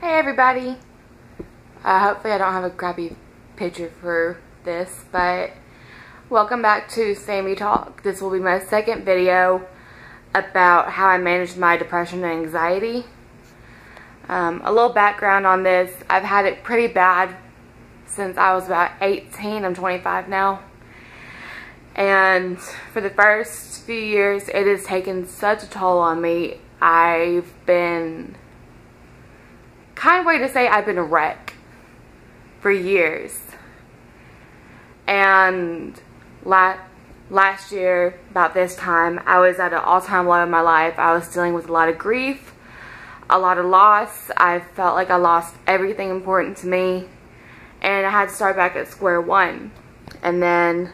Hey everybody! Hopefully I don't have a crappy picture for this, but welcome back to Samie Talk. This will be my second video about how I managed my depression and anxiety. A little background on this. I've had it pretty bad since I was about 18. I'm 25 now. And for the first few years, it has taken such a toll on me. I've been... kind of way to say I've been a wreck for years. And last year, about this time, I was at an all-time low in my life. I was dealing with a lot of grief, a lot of loss. I felt like I lost everything important to me, and I had to start back at square one. And then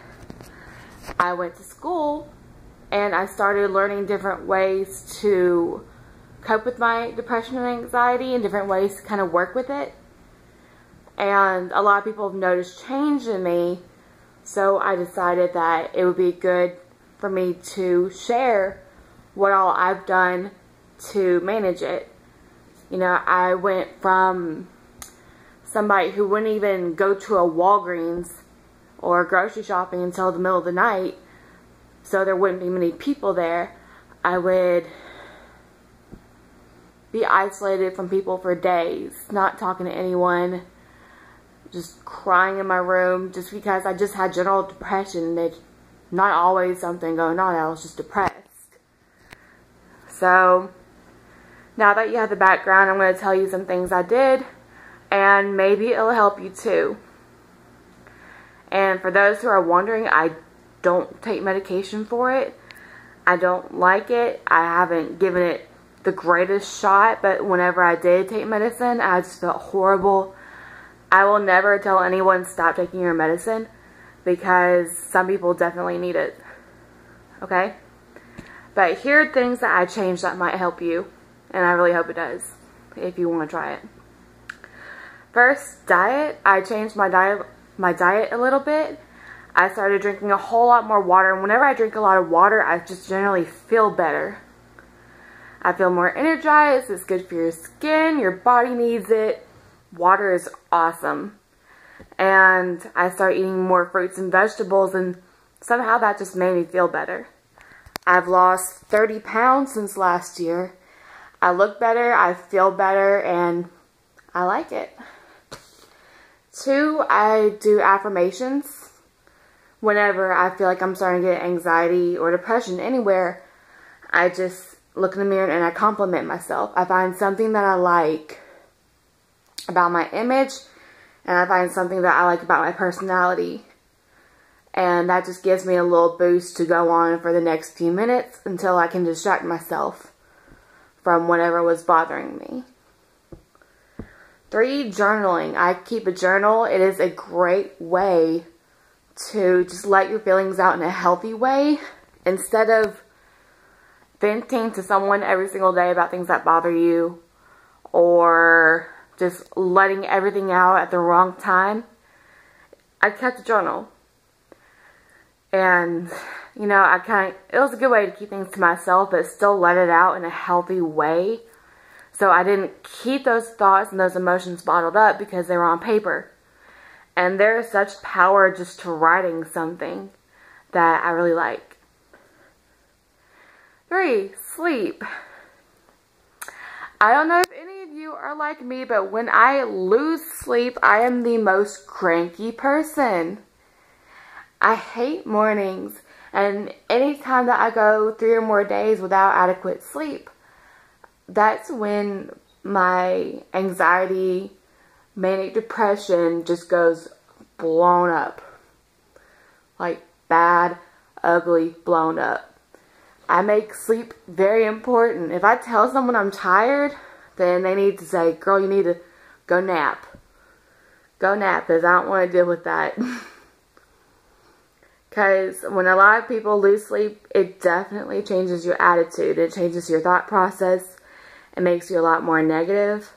I went to school, and I started learning different ways to cope with my depression and anxiety and different ways to kind of work with it. And a lot of people have noticed change in me, so I decided that it would be good for me to share what all I've done to manage it. You know, I went from somebody who wouldn't even go to a Walgreens or grocery shopping until the middle of the night, so there wouldn't be many people there. I would be isolated from people for days, not talking to anyone, just crying in my room just because I just had general depression. There's not always something going on. I was just depressed. So now that you have the background, I'm going to tell you some things I did, and maybe it'll help you too. And for those who are wondering, I don't take medication for it. I don't like it. I haven't given it the greatest shot, but whenever I did take medicine, I just felt horrible. I will never tell anyone stop taking your medicine, because some people definitely need it. Okay? But here are things that I changed that might help you, and I really hope it does, if you want to try it. First, diet. I changed my diet a little bit. I started drinking a whole lot more water, and whenever I drink a lot of water, I just generally feel better. I feel more energized. It's good for your skin. Your body needs it. Water is awesome. And I started eating more fruits and vegetables, and somehow that just made me feel better. I've lost 30 pounds since last year. I look better. I feel better, and I like it. 2, I do affirmations. Whenever I feel like I'm starting to get anxiety or depression anywhere, I just look in the mirror and I compliment myself. I find something that I like about my image, and I find something that I like about my personality. And that just gives me a little boost to go on for the next few minutes until I can distract myself from whatever was bothering me. 3, journaling. I keep a journal. It is a great way to just let your feelings out in a healthy way, instead of venting to someone every single day about things that bother you, or just letting everything out at the wrong time. I kept a journal. And, you know, it was a good way to keep things to myself, but still let it out in a healthy way. So I didn't keep those thoughts and those emotions bottled up because they were on paper. And there is such power just to writing something that I really like. 3, sleep. I don't know if any of you are like me, but when I lose sleep, I am the most cranky person. I hate mornings, and anytime that I go 3 or more days without adequate sleep, that's when my anxiety, manic depression just goes blown up. Like bad, ugly, blown up. I make sleep very important. If I tell someone I'm tired, then they need to say, girl, you need to go nap. Go nap, because I don't want to deal with that. Because when a lot of people lose sleep, it definitely changes your attitude. It changes your thought process. It makes you a lot more negative.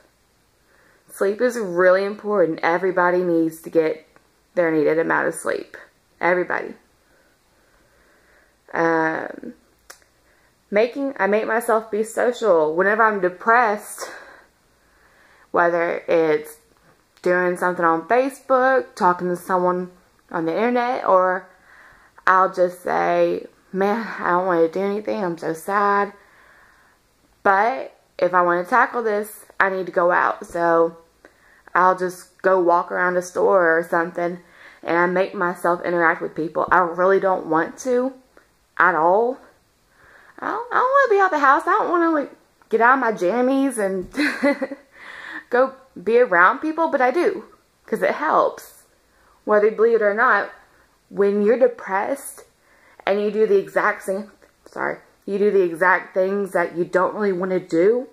Sleep is really important. Everybody needs to get their needed amount of sleep. Everybody. I make myself be social. Whenever I'm depressed, Whether it's doing something on Facebook, talking to someone on the internet, or I'll just say, man, I don't want to do anything, I'm so sad. But if I want to tackle this, I need to go out. So I'll just go walk around a store or something, and I make myself interact with people. I really don't want to at all. I don't want to be out the house. I don't want to like get out of my jammies and go be around people, but I do, because it helps. Whether you believe it or not, when you're depressed and you do the exact things that you don't really want to do,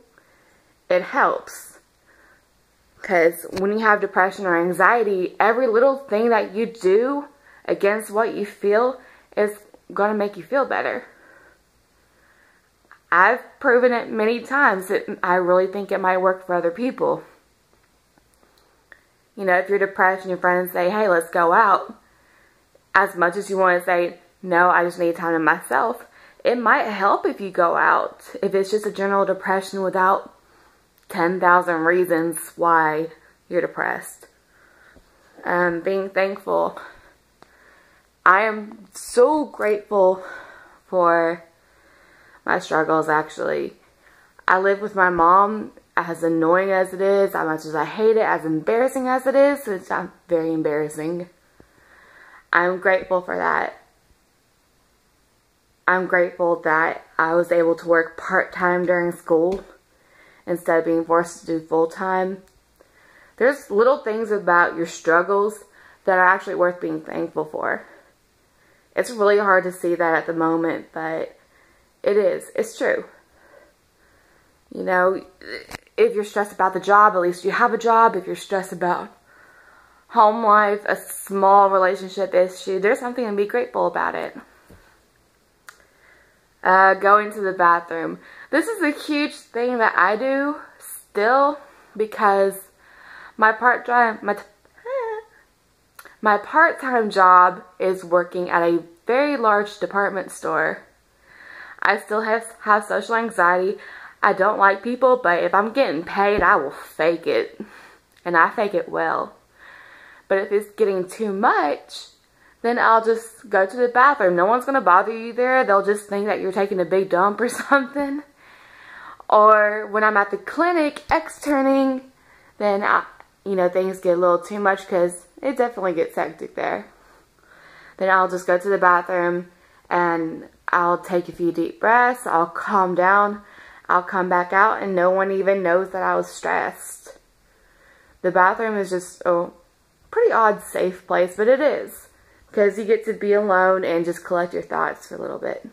it helps. Because when you have depression or anxiety, every little thing that you do against what you feel is going to make you feel better. I've proven it many times that I really think it might work for other people. You know, if you're depressed and your friends say, hey, let's go out, as much as you want to say, no, I just need time to myself, it might help if you go out. If it's just a general depression without 10,000 reasons why you're depressed. Being thankful. I am so grateful for my struggles, actually. I live with my mom, as annoying as it is, as much as I hate it, as embarrassing as it is. It's very embarrassing. I'm grateful for that. I'm grateful that I was able to work part-time during school instead of being forced to do full-time. There's little things about your struggles that are actually worth being thankful for. It's really hard to see that at the moment, but it is. It's true. You know, if you're stressed about the job, at least you have a job. If you're stressed about home life, a small relationship issue, there's something to be grateful about it. Going to the bathroom. This is a huge thing that I do still, because my part-time job is working at a very large department store. I still have social anxiety. I don't like people, but if I'm getting paid, I will fake it. And I fake it well. But if it's getting too much, then I'll just go to the bathroom. No one's going to bother you there. They'll just think that you're taking a big dump or something. Or when I'm at the clinic externing, then things get a little too much, because it definitely gets hectic there. Then I'll just go to the bathroom and I'll take a few deep breaths. I'll calm down. I'll come back out and no one even knows that I was stressed. The bathroom is just a pretty odd safe place, but it is. Because you get to be alone and just collect your thoughts for a little bit.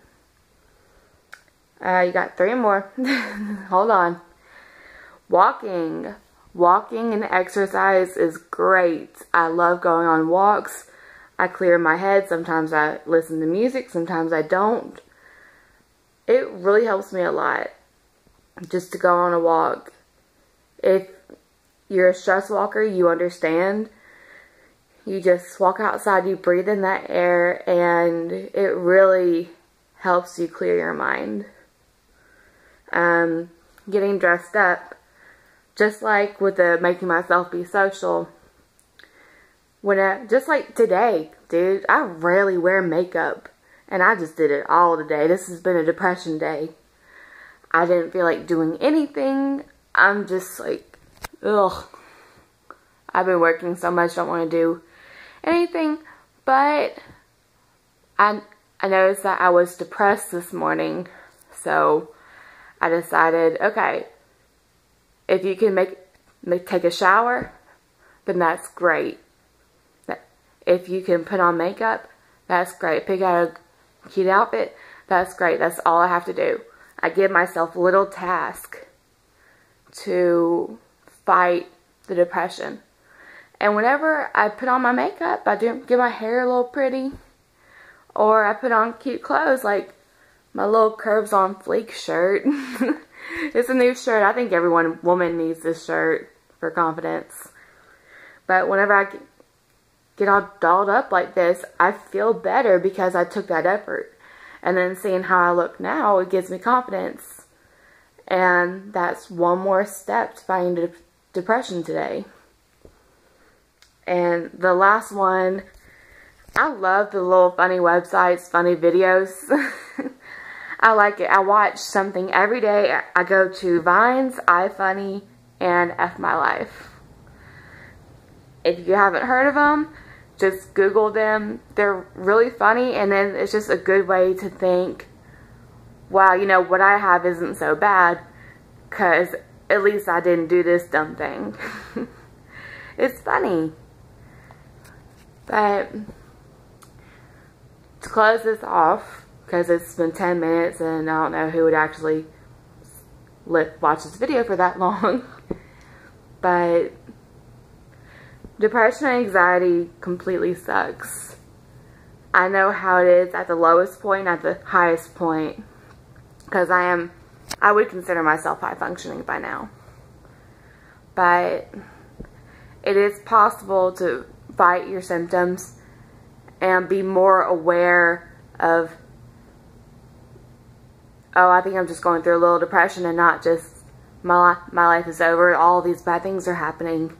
You got 3 more. Hold on. Walking. Walking and exercise is great. I love going on walks. I clear my head. Sometimes I listen to music. Sometimes I don't. It really helps me a lot just to go on a walk. If you're a stress walker, you understand. You just walk outside, you breathe in that air, and it really helps you clear your mind. Getting dressed up, just like with the making myself be social. Just like today, dude, I rarely wear makeup, and I just did it all today. This has been a depression day. I didn't feel like doing anything. I'm just like, ugh. I've been working so much, don't want to do anything, but I noticed that I was depressed this morning, so I decided, okay, if you can take a shower, then that's great. If you can put on makeup, that's great. Pick out a cute outfit, that's great. That's all I have to do. I give myself little tasks to fight the depression. And whenever I put on my makeup, I do get my hair a little pretty, or I put on cute clothes, like my little Curves on Fleek shirt. It's a new shirt. I think every woman needs this shirt for confidence. But whenever I get all dolled up like this, I feel better because I took that effort. And then seeing how I look now, it gives me confidence. And that's one more step to fighting depression today. And the last one, I love the little funny websites, funny videos. I like it. I watch something every day. I go to Vines, iFunny, and F My Life. If you haven't heard of them, just Google them. They're really funny, and then it's just a good way to think, wow, you know, what I have isn't so bad, because at least I didn't do this dumb thing. It's funny. But to close this off, because it's been 10 minutes and I don't know who would actually watch this video for that long, but depression and anxiety completely sucks. I know how it is at the lowest point, at the highest point, because I would consider myself high functioning by now. But it is possible to fight your symptoms and be more aware of, oh, I think I'm just going through a little depression, and not just my life is over, all these bad things are happening.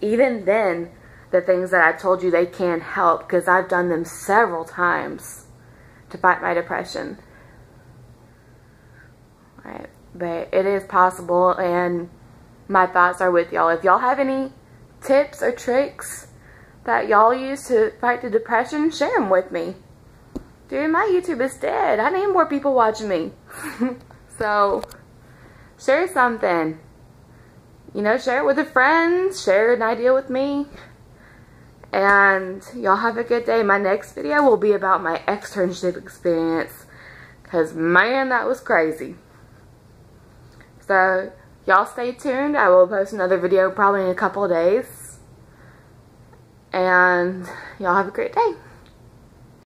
Even then, the things that I told you, they can help, because I've done them several times to fight my depression. Right. But it is possible, and my thoughts are with y'all. If y'all have any tips or tricks that y'all use to fight the depression, share them with me. Dude, my YouTube is dead. I need more people watching me. So, share something. You know, share it with a friend. Share an idea with me. And y'all have a good day. My next video will be about my externship experience, because, man, that was crazy. So, y'all stay tuned. I will post another video probably in a couple of days. And y'all have a great day.